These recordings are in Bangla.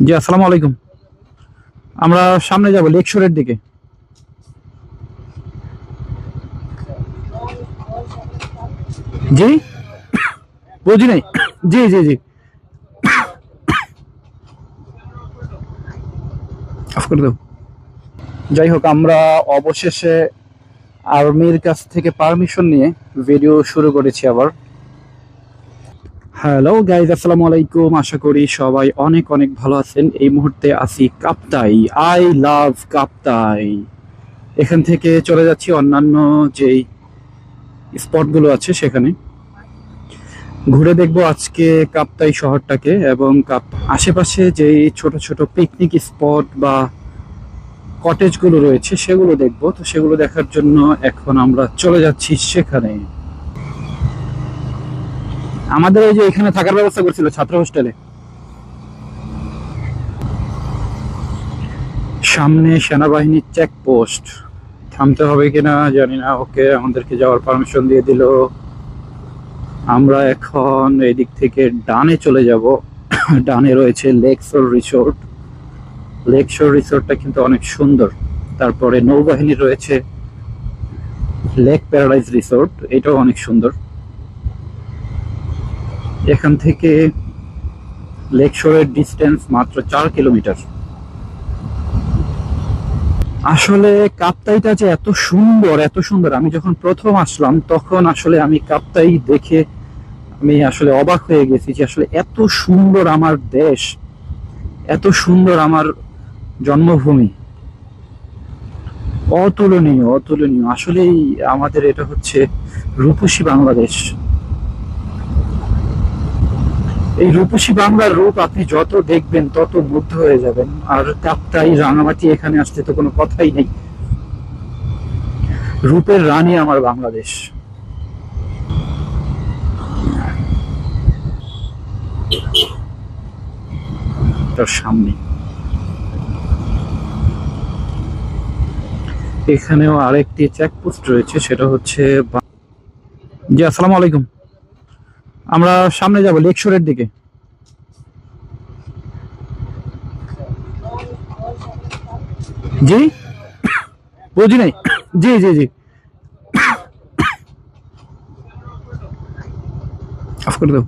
জি, আসসালামু আলাইকুম। আমরা সামনে যাব লেকশোরের দিকে। জি, বুঝি নাই। জি জি জি, অফ করে দাও। যাই হোক, আমরা অবশেষে আর্মির কাছ থেকে পারমিশন নিয়ে ভিডিও শুরু করেছি আবার। হ্যালো গাইজ, আসসালামু আলাইকুম। আশা করি সবাই অনেক অনেক ভালো আছেন। এই মুহূর্তে আছি কাপ্তাই। I love Kaptai. এখান থেকে চলে যাচ্ছি অন্যান্য যেই স্পটগুলো আছে সেখানে ঘুরে দেখবো আজকে কাপ্তাই শহরটাকে, এবং আশেপাশে যেই ছোট ছোট পিকনিক স্পট বা কটেজ গুলো রয়েছে সেগুলো দেখবো। তো সেগুলো দেখার জন্য এখন আমরা চলে যাচ্ছি সেখানে। আমাদের ওই যে এখানে থাকার ব্যবস্থা করছিল ছাত্র হোস্টেলে। সামনে সেনাবাহিনীর চেকপোস্ট, থামতে হবে কিনা জানি না। ওকে, আমাদেরকে যাওয়ার পারমিশন দিয়ে দিল। আমরা এখন এই দিক থেকে ডানে চলে যাব। ডানে রয়েছে লেকশোর রিসোর্ট। লেকশোর রিসোর্টটা কিন্তু অনেক সুন্দর। তারপরে নৌবাহিনীর রয়েছে লেক প্যারাডাইজ রিসোর্ট, এটাও অনেক সুন্দর। এখান থেকে লেকশোরের ডিস্টেন্স মাত্র 4 কিলোমিটার। আসলে কাপ্তাইটা যে এত সুন্দর এত সুন্দর, আমি যখন প্রথম আসলাম তখন আসলে আমি কাপ্তাই দেখে আমি আসলে অবাক হয়ে গেছি যে আসলে এত সুন্দর আমার দেশ, এত সুন্দর আমার জন্মভূমি। অতুলনীয় অতুলনীয়, আসলেই আমাদের এটা হচ্ছে রূপসী বাংলাদেশ। এই রূপসী বাংলার রূপ আপনি যত দেখবেন তত মুগ্ধ হয়ে যাবেন। আর কাপ্তাই রাঙামাটি এখানে আসতে তো কোনো কথাই নেই। রূপের রানী আমার বাংলাদেশ। তার সামনে এখানেও আরেকটি চেকপোস্ট রয়েছে, সেটা হচ্ছে জি, আসসালামু আলাইকুম। আমরা সামনে যাব লেকশোরের দিকে। জি, বুঝি নাই। জি জি জি, অফ করে দাও।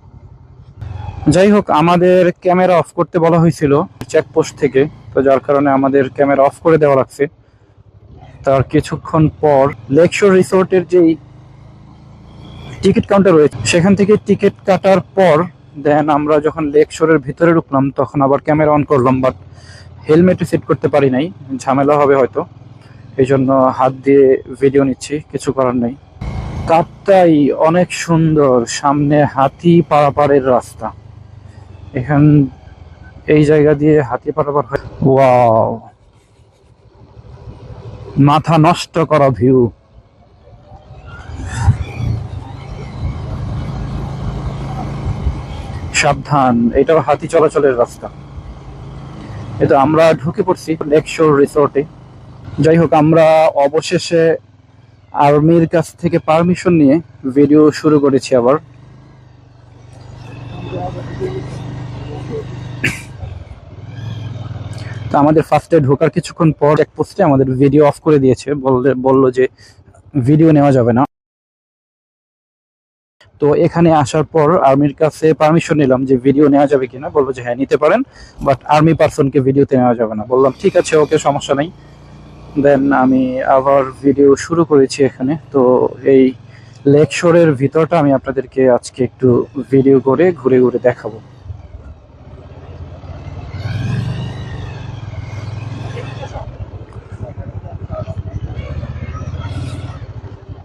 যাই হোক, আমাদের ক্যামেরা অফ করতে বলা হয়েছিল চেকপোস্ট থেকে, তো যার কারণে আমাদের ক্যামেরা অফ করে দেওয়া লাগছে। তার কিছুক্ষণ পর লেকশোর রিসোর্টের যেই টিকিট কাউন্টার রয়েছে সেখান থেকে টিকিট কাটার পর দেন আমরা যখন লেকশোরের ভিতরে ঢুকলাম তখন আবার ক্যামেরা অন করলাম, বাট হেলমেটে সেট করতে পারি নাই, ঝামেলা হবে হয়তো। এই জন্য হাত দিয়ে ভিডিও নিচ্ছি, কিছু করার নেই। কাপ্তাই অনেক সুন্দর, সামনে হাতি পারাপারের রাস্তা। এখান এই জায়গা দিয়ে হাতি পারাপার হয়। ওয়াও, মাথা নষ্ট করা ভিউ। সাবধান, এটাও হাতি চলাচলের রাস্তা। এই তো আমরা ঢুকে পড়ছি লেকশোর রিসোর্টে। যাই হোক, আমরা অবশেষে আর্মির কাছ থেকে পারমিশন নিয়ে ভিডিও শুরু করেছি আবার। তো আমাদের ফার্স্টে ঢোকার কিছুক্ষণ পর চেকপোস্টে আমাদের ভিডিও অফ করে দিয়েছে, বললো যে ভিডিও নেওয়া যাবে না। তো এখানে আসার পর আর্মির কাছে পারমিশন নিলাম যে ভিডিও নেওয়া যাবে কিনা, বলবো যে হ্যাঁ নিতে পারেন, বাট আর্মি পার্সনকে ভিডিওতে নেওয়া যাবে না। বললাম ঠিক আছে, ওকে, সমস্যা নেই। দেন আমি আবার ভিডিও শুরু করেছি এখানে। তো এই লেকশোরের ভিতরটা আমি আপনাদেরকে আজকে একটু ভিডিও করে ঘুরে ঘুরে দেখাবো।